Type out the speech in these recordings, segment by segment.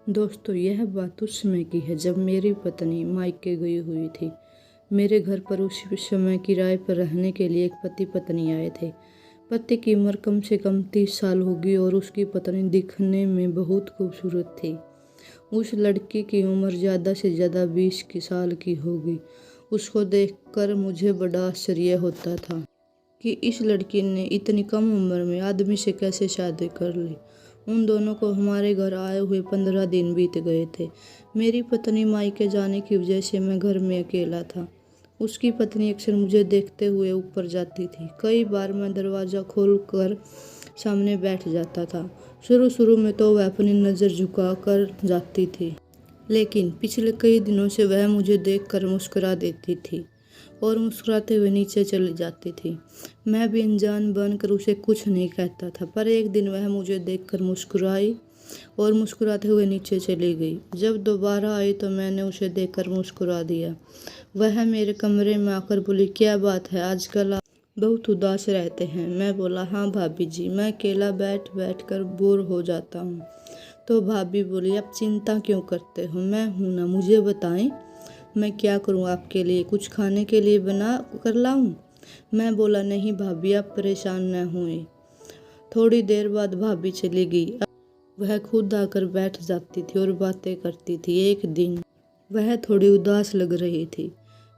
दोस्तों, यह बात उस समय की है जब मेरी पत्नी मायके गई हुई थी। मेरे घर पर उसी समय किराए पर रहने के लिए एक पति पत्नी आए थे। पति की उम्र कम से कम 30 साल होगी और उसकी पत्नी दिखने में बहुत खूबसूरत थी। उस लड़की की उम्र ज़्यादा से ज़्यादा 20 की साल की होगी। उसको देखकर मुझे बड़ा आश्चर्य होता था कि इस लड़की ने इतनी कम उम्र में आदमी से कैसे शादी कर ली। उन दोनों को हमारे घर आए हुए 15 दिन बीत गए थे। मेरी पत्नी मायके जाने की वजह से मैं घर में अकेला था। उसकी पत्नी अक्सर मुझे देखते हुए ऊपर जाती थी। कई बार मैं दरवाज़ा खोल कर सामने बैठ जाता था। शुरू शुरू में तो वह अपनी नज़र झुका कर जाती थी, लेकिन पिछले कई दिनों से वह मुझे देखकर मुस्कुरा देती थी और मुस्कुराते हुए नीचे चली जाती थी। मैं भी अनजान बनकर उसे कुछ नहीं कहता था, पर एक दिन वह मुझे देखकर मुस्कुराई और मुस्कुराते हुए नीचे चली गई। जब दोबारा आई तो मैंने उसे देखकर मुस्कुरा दिया। वह मेरे कमरे में आकर बोली, क्या बात है, आजकल आप बहुत उदास रहते हैं। मैं बोला, हाँ भाभी जी, मैं अकेला बैठ बैठ कर बोर हो जाता हूँ। तो भाभी बोली, आप चिंता क्यों करते हो, मैं हूँ ना, मुझे बताएं मैं क्या करूं आपके लिए, कुछ खाने के लिए बना कर लाऊं। मैं बोला, नहीं भाभी, आप परेशान न हुए। थोड़ी देर बाद भाभी चली गई। वह खुद आकर बैठ जाती थी और बातें करती थी। एक दिन वह थोड़ी उदास लग रही थी।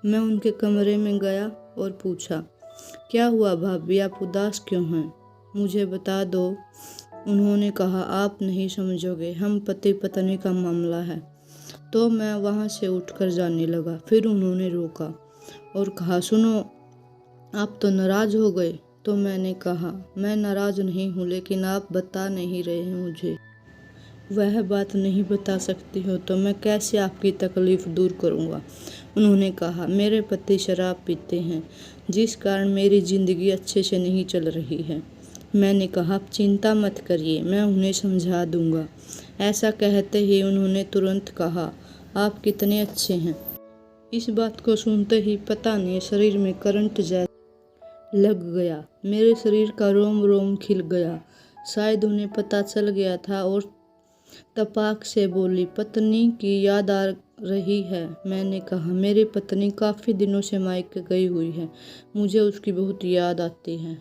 मैं उनके कमरे में गया और पूछा, क्या हुआ भाभी, आप उदास क्यों हैं, मुझे बता दो। उन्होंने कहा, आप नहीं समझोगे, हम पति पत्नी का मामला है। तो मैं वहाँ से उठकर जाने लगा। फिर उन्होंने रोका और कहा, सुनो, आप तो नाराज़ हो गए। तो मैंने कहा, मैं नाराज़ नहीं हूँ, लेकिन आप बता नहीं रहे हैं मुझे। वह बात नहीं बता सकती हो तो मैं कैसे आपकी तकलीफ़ दूर करूँगा। उन्होंने कहा, मेरे पति शराब पीते हैं, जिस कारण मेरी ज़िंदगी अच्छे से नहीं चल रही है। मैंने कहा, आप चिंता मत करिए, मैं उन्हें समझा दूंगा। ऐसा कहते ही उन्होंने तुरंत कहा, आप कितने अच्छे हैं। इस बात को सुनते ही पता नहीं शरीर में करंट जैसा लग गया। मेरे शरीर का रोम रोम खिल गया। शायद उन्हें पता चल गया था और तपाक से बोली, पत्नी की याद आ रही है। मैंने कहा, मेरी पत्नी काफ़ी दिनों से मायके गई हुई है, मुझे उसकी बहुत याद आती है।